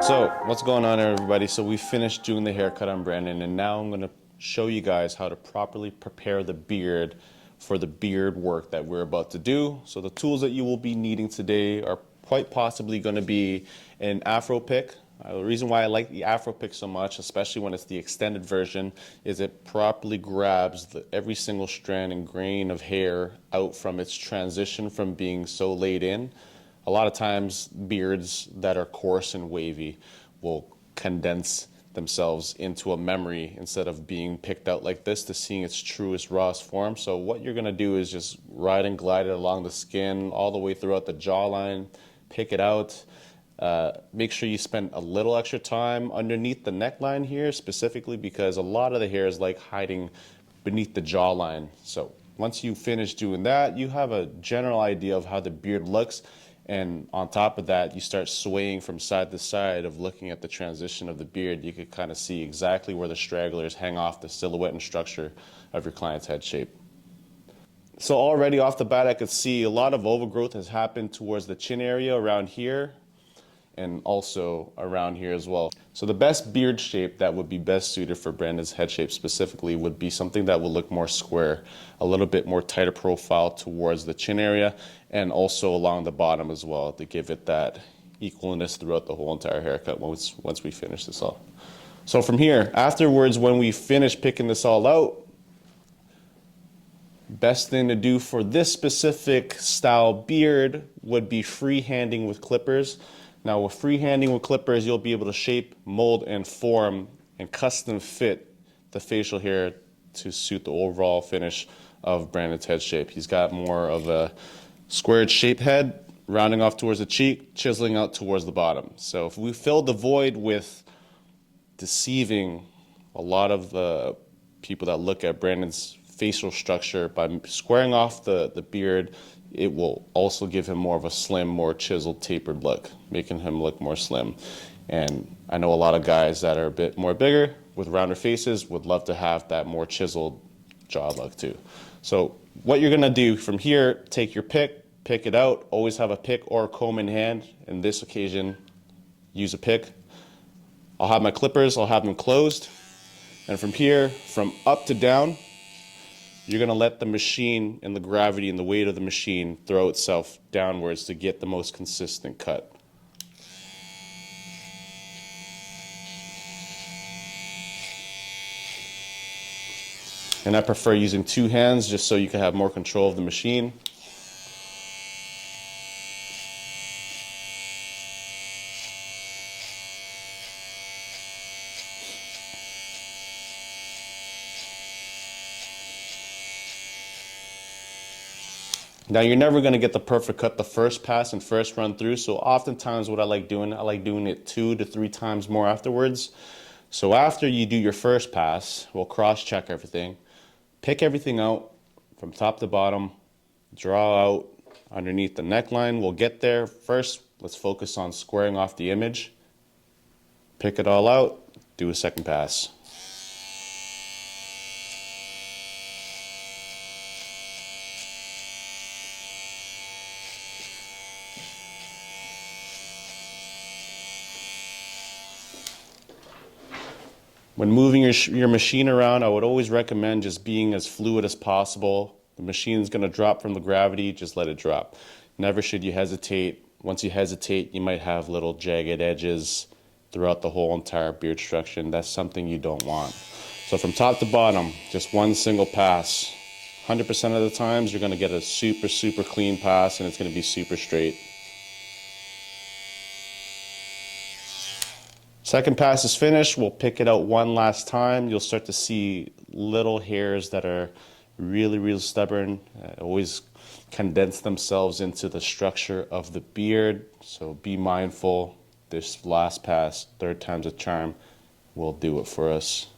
So what's going on, everybody? So we finished doing the haircut on Brandon, and now I'm going to show you guys how to properly prepare the beard for the beard work that we're about to do. So the tools that you will be needing today are quite possibly going to be an afro pick. The reason why I like the afro pick so much, especially when it's the extended version, is it properly grabs every single strand and grain of hair out from its transition from being so laid in. A lot of times beards that are coarse and wavy will condense themselves into a memory instead of being picked out like this to seeing its truest, rawest form. So what you're gonna do is just ride and glide it along the skin all the way throughout the jawline, pick it out. Make sure you spend a little extra time underneath the neckline here, specifically because a lot of the hair is like hiding beneath the jawline. So once you finish doing that, you have a general idea of how the beard looks. And on top of that, you start swaying from side to side of looking at the transition of the beard. You could kind of see exactly where the stragglers hang off the silhouette and structure of your client's head shape. So already off the bat, I could see a lot of overgrowth has happened towards the chin area around here and also around here as well. So the best beard shape that would be best suited for Brandon's head shape specifically would be something that will look more square, a little bit more tighter profile towards the chin area and also along the bottom as well to give it that equalness throughout the whole entire haircut once we finish this all. So from here, afterwards, when we finish picking this all out, best thing to do for this specific style beard would be freehanding with clippers. Now with freehanding with clippers, you'll be able to shape, mold, and form and custom fit the facial hair to suit the overall finish of Brandon's head shape. He's got more of a squared shaped head, rounding off towards the cheek, chiseling out towards the bottom. So if we fill the void with deceiving a lot of the people that look at Brandon's facial structure by squaring off the beard, it will also give him more of a slim, more chiseled, tapered look, making him look more slim. And I know a lot of guys that are a bit more bigger with rounder faces would love to have that more chiseled jaw look too. So what you're gonna do from here, take your pick it out, always have a pick or a comb in hand. In this occasion, use a pick. I'll have my clippers, I'll have them closed. And from here, from up to down, you're gonna let the machine and the gravity and the weight of the machine throw itself downwards to get the most consistent cut. And I prefer using two hands just so you can have more control of the machine. Now you're never going to get the perfect cut the first pass and first run through, so oftentimes what I like doing it 2 to 3 times more afterwards. So after you do your first pass, we'll cross-check everything, pick everything out from top to bottom, draw out underneath the neckline. We'll get there. First, let's focus on squaring off the image, pick it all out, do a second pass. When moving your machine around, I would always recommend just being as fluid as possible. The machine's going to drop from the gravity, just let it drop. Never should you hesitate. Once you hesitate, you might have little jagged edges throughout the whole entire beard structure, and that's something you don't want. So from top to bottom, just one single pass. 100% of the times, you're going to get a super, super clean pass, and it's going to be super straight. Second pass is finished, we'll pick it out one last time. You'll start to see little hairs that are really, really stubborn, always condense themselves into the structure of the beard. So be mindful, this last pass, 3rd time's a charm, will do it for us.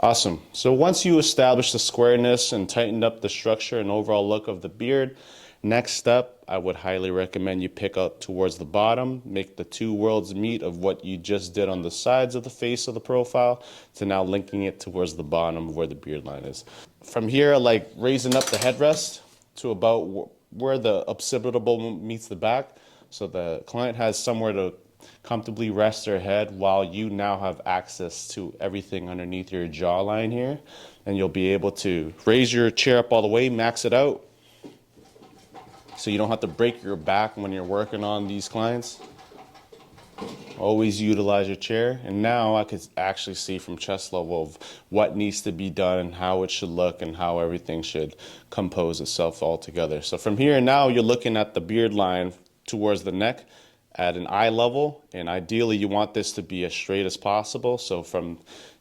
Awesome. So once you establish the squareness and tightened up the structure and overall look of the beard, Next step, I would highly recommend you pick up towards the bottom, make the two worlds meet of what you just did on the sides of the face of the profile to now linking it towards the bottom of where the beard line is. From here, I like raising up the headrest to about where the occipital meets the back, so the client has somewhere to comfortably rest their head while you now have access to everything underneath your jawline here. And you'll be able to raise your chair up all the way, max it out, so you don't have to break your back when you're working on these clients. Always utilize your chair. And now I could actually see from chest level of what needs to be done and how it should look and how everything should compose itself all together. So from here now you're looking at the beard line towards the neck at an eye level, and ideally you want this to be as straight as possible. So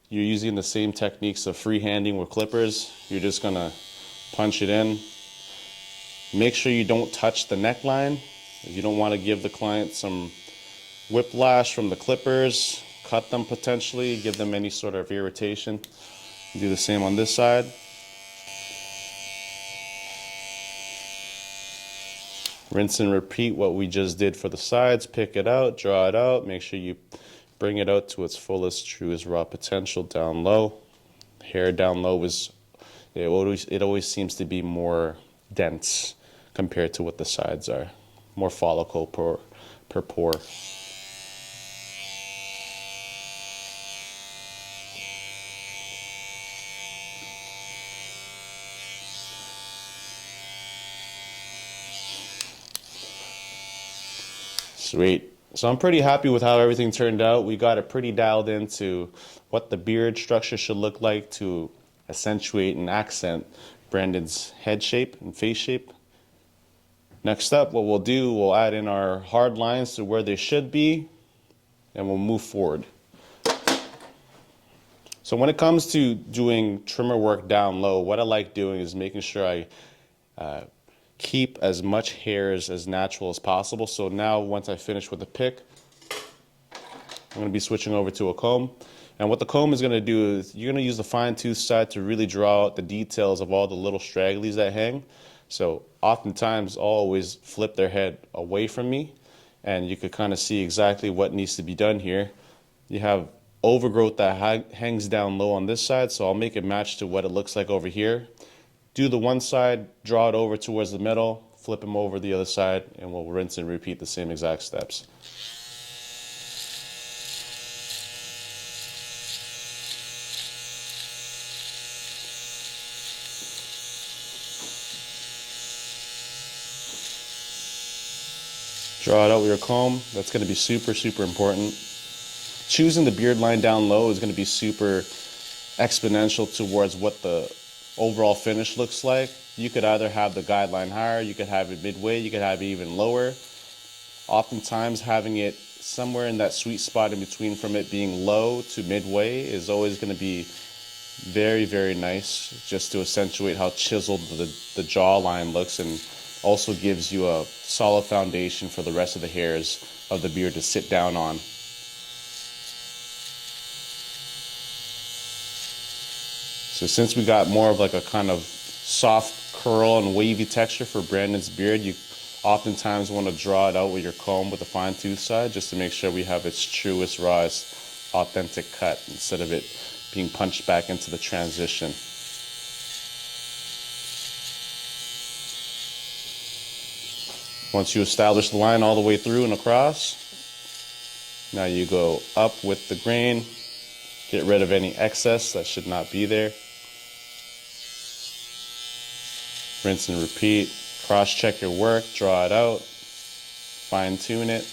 you're using the same techniques of freehanding with clippers. You're just gonna punch it in. Make sure you don't touch the neckline. You don't want to give the client some whiplash from the clippers, cut them potentially, give them any sort of irritation. Do the same on this side. Rinse and repeat what we just did for the sides. Pick it out, draw it out, make sure you bring it out to its fullest, truest raw potential down low. Hair down low it always seems to be more dense compared to what the sides are. More follicle per pore. Sweet. So I'm pretty happy with how everything turned out. We got it pretty dialed into what the beard structure should look like to accentuate and accent Brandon's head shape and face shape. Next up, what we'll do, we'll add in our hard lines to where they should be, and we'll move forward. So when it comes to doing trimmer work down low, what I like doing is making sure I keep as much hairs as natural as possible. So now once I finish with the pick, I'm going to be switching over to a comb. And what the comb is going to do is you're going to use the fine tooth side to really draw out the details of all the little stragglies that hang. So oftentimes I'll always flip their head away from me, and you could kind of see exactly what needs to be done here. You have overgrowth that hangs down low on this side, so I'll make it match to what it looks like over here. Do the one side, draw it over towards the middle, flip them over the other side, and we'll rinse and repeat the same exact steps. Draw it out with your comb. That's going to be super, super important. Choosing the beard line down low is going to be super exponential towards what the overall finish looks like. You could either have the guideline higher, you could have it midway, you could have it even lower. Oftentimes having it somewhere in that sweet spot in between from it being low to midway is always going to be very, very nice, just to accentuate how chiseled the jawline looks, and also gives you a solid foundation for the rest of the hairs of the beard to sit down on. So since we got more of like a kind of soft curl and wavy texture for Brandon's beard, you oftentimes want to draw it out with your comb with the fine tooth side just to make sure we have its truest, rawest, authentic cut instead of it being punched back into the transition. Once you establish the line all the way through and across, now you go up with the grain, get rid of any excess that should not be there. Rinse and repeat. Cross-check your work, draw it out, fine-tune it.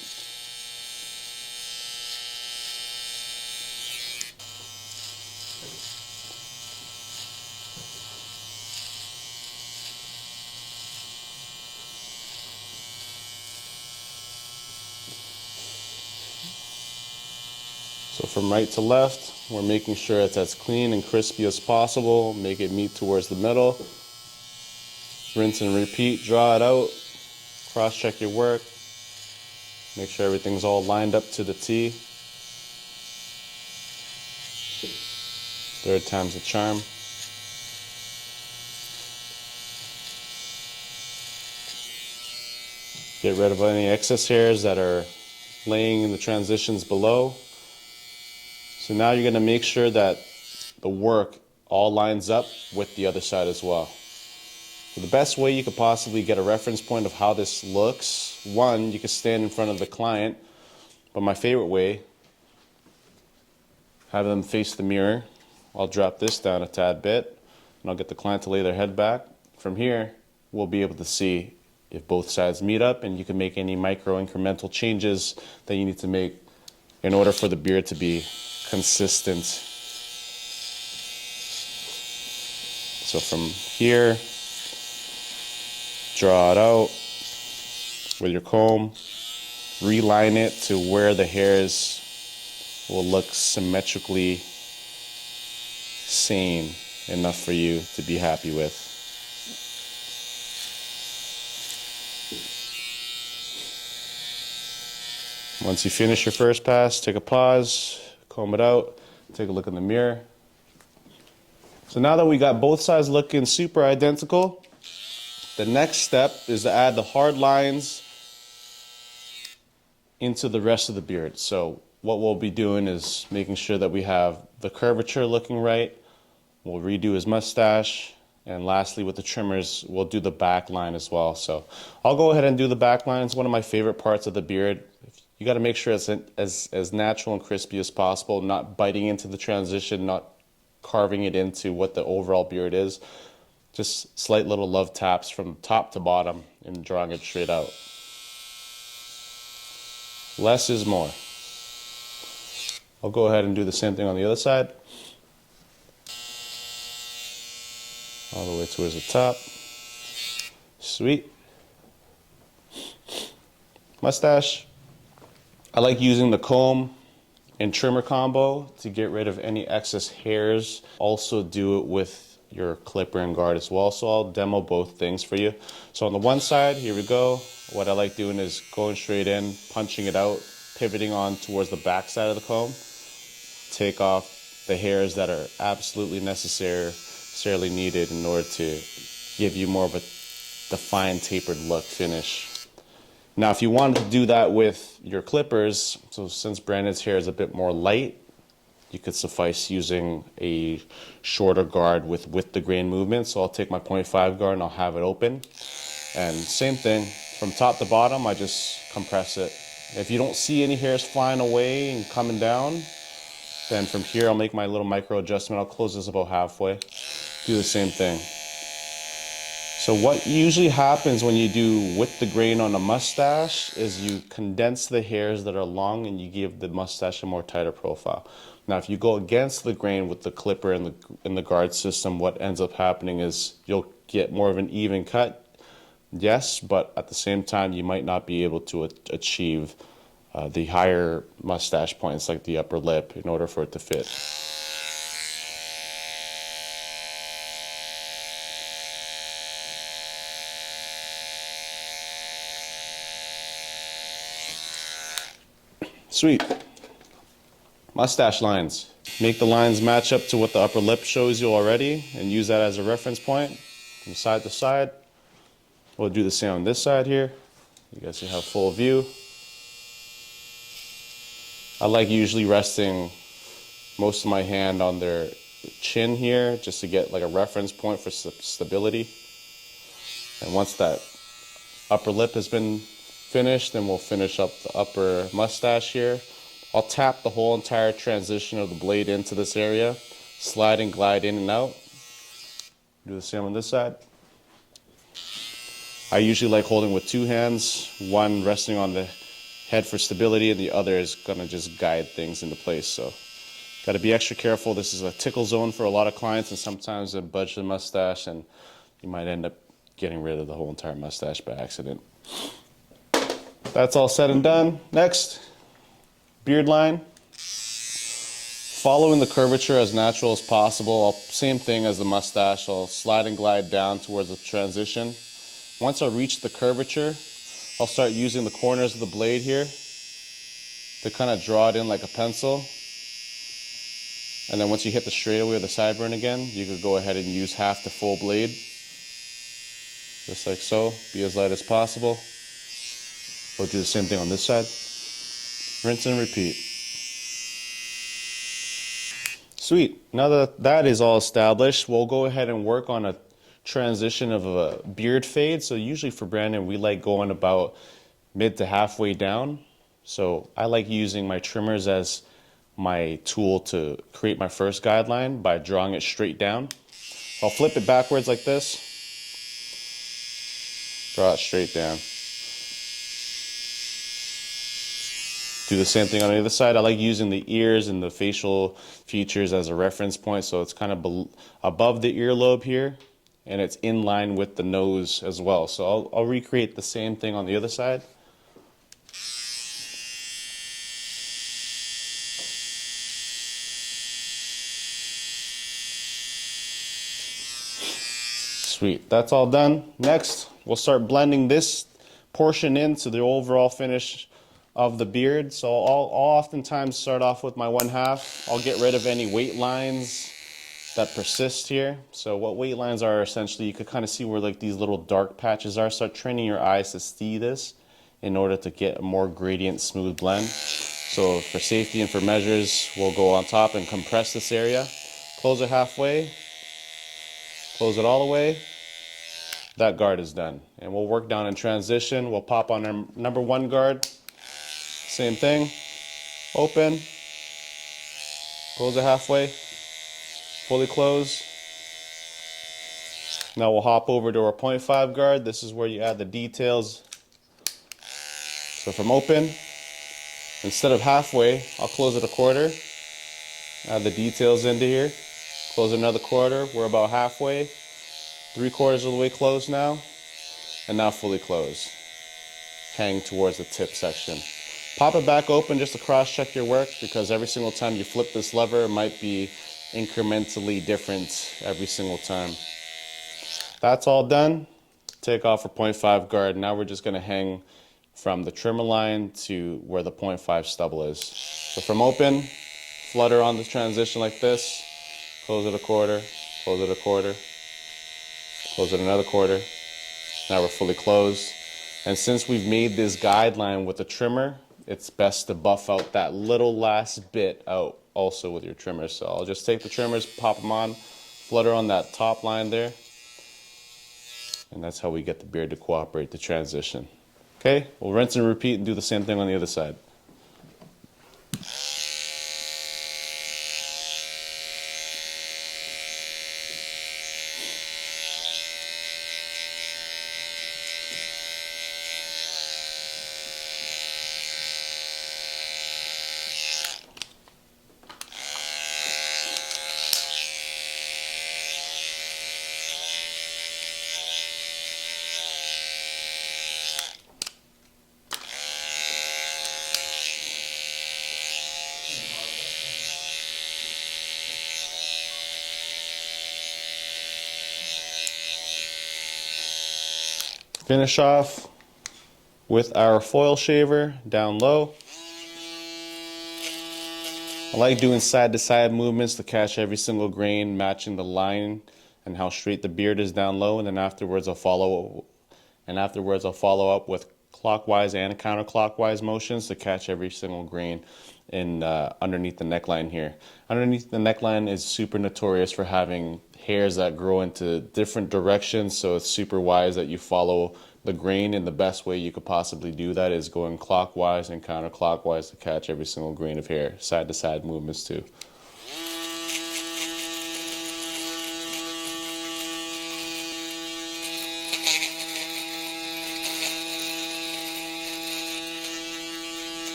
So from right to left, we're making sure it's as clean and crispy as possible. Make it meet towards the middle. Rinse and repeat, draw it out, cross-check your work, make sure everything's all lined up to the T. Third time's a charm. Get rid of any excess hairs that are laying in the transitions below. So now you're going to make sure that the work all lines up with the other side as well. So the best way you could possibly get a reference point of how this looks, one, you can stand in front of the client, but my favorite way, have them face the mirror. I'll drop this down a tad bit, and I'll get the client to lay their head back. From here, we'll be able to see if both sides meet up, and you can make any micro incremental changes that you need to make in order for the beard to be consistent. So from here, draw it out with your comb, reline it to where the hairs will look symmetrically same enough for you to be happy with. Once you finish your first pass, take a pause, comb it out, take a look in the mirror. So now that we got both sides looking super identical, the next step is to add the hard lines into the rest of the beard. So what we'll be doing is making sure that we have the curvature looking right. We'll redo his mustache. And lastly, with the trimmers, we'll do the back line as well. So I'll go ahead and do the back line. It's one of my favorite parts of the beard. You got to make sure it's as natural and crispy as possible, not biting into the transition, not carving it into what the overall beard is. Just slight little love taps from top to bottom and drawing it straight out. Less is more. I'll go ahead and do the same thing on the other side. All the way towards the top. Sweet. Mustache. I like using the comb and trimmer combo to get rid of any excess hairs. Also do it with your clipper and guard as well. So I'll demo both things for you. So on the one side, here we go. What I like doing is going straight in, punching it out, pivoting on towards the back side of the comb. Take off the hairs that are absolutely necessarily needed in order to give you more of a defined tapered look finish. Now if you wanted to do that with your clippers, so since Brandon's hair is a bit more light, you could suffice using a shorter guard with the grain movement. So I'll take my 0.5 guard and I'll have it open. And same thing, from top to bottom, I just compress it. If you don't see any hairs flying away and coming down, then from here I'll make my little micro adjustment. I'll close this about halfway. Do the same thing. So what usually happens when you do with the grain on a mustache is you condense the hairs that are long and you give the mustache a more tighter profile. Now if you go against the grain with the clipper and the guard system, what ends up happening is you'll get more of an even cut, yes, but at the same time you might not be able to achieve the higher mustache points like the upper lip in order for it to fit. Sweet. Mustache lines. Make the lines match up to what the upper lip shows you already and use that as a reference point from side to side. We'll do the same on this side here. You guys can have full view. I like usually resting most of my hand on their chin here just to get like a reference point for stability. And once that upper lip has been finished, then we'll finish up the upper mustache here. I'll tap the whole entire transition of the blade into this area, slide and glide in and out. Do the same on this side. I usually like holding with two hands, one resting on the head for stability and the other is gonna just guide things into place. So gotta be extra careful. This is a tickle zone for a lot of clients and sometimes they budge the mustache and you might end up getting rid of the whole entire mustache by accident. That's all said and done. Next, beard line. Following the curvature as natural as possible. Same thing as the mustache. I'll slide and glide down towards the transition. Once I reach the curvature, I'll start using the corners of the blade here to kind of draw it in like a pencil. And then once you hit the straightaway or the sideburn again, you could go ahead and use half the full blade. Just like so. Be as light as possible. We'll do the same thing on this side. Rinse and repeat. Sweet. Now that that is all established, we'll go ahead and work on a transition of a beard fade. So usually for Brandon, we like going about mid to halfway down. So I like using my trimmers as my tool to create my first guideline by drawing it straight down. I'll flip it backwards like this. Draw it straight down. Do the same thing on the other side. I like using the ears and the facial features as a reference point, so it's kind of above the earlobe here, and it's in line with the nose as well. So I'll recreate the same thing on the other side. Sweet, that's all done. Next, we'll start blending this portion into the overall finish of the beard. So I'll oftentimes start off with my 1/2. I'll get rid of any weight lines that persist here. So what weight lines are essentially, you could kind of see where like these little dark patches are. Start training your eyes to see this in order to get a more gradient smooth blend. So for safety and for measures, we'll go on top and compress this area. Close it halfway. Close it all the way. That guard is done. And we'll work down in transition. We'll pop on our number 1 guard. Same thing. Open. Close it halfway. Fully close. Now we'll hop over to our 0.5 guard. This is where you add the details. So from open, instead of halfway, I'll close it a quarter. Add the details into here. Close another quarter. We're about halfway. 3/4 of the way closed now. And now fully closed. Hang towards the tip section. Pop it back open just to cross-check your work, because every single time you flip this lever, it might be incrementally different every single time. That's all done. Take off our 0.5 guard. Now we're just going to hang from the trimmer line to where the 0.5 stubble is. So from open, flutter on the transition like this. Close it a quarter. Close it a quarter. Close it another quarter. Now we're fully closed. And since we've made this guideline with the trimmer, it's best to buff out that little last bit out also with your trimmer. So I'll just take the trimmers, pop them on, flutter on that top line there. And that's how we get the beard to cooperate the transition. Okay, we'll rinse and repeat and do the same thing on the other side. Finish off with our foil shaver down low. I like doing side to side movements to catch every single grain, matching the line and how straight the beard is down low, and then afterwards I'll follow up with clockwise and counterclockwise motions to catch every single grain in underneath the neckline here. Underneath the neckline is super notorious for having hairs that grow into different directions, so it's super wise that you follow the grain, and the best way you could possibly do that is going clockwise and counterclockwise to catch every single grain of hair. Side to side movements too.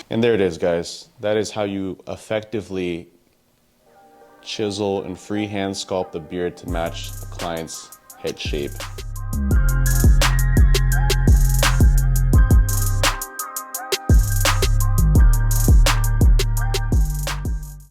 And there it is, guys. That is how you effectively chisel and freehand sculpt the beard to match the client's head shape.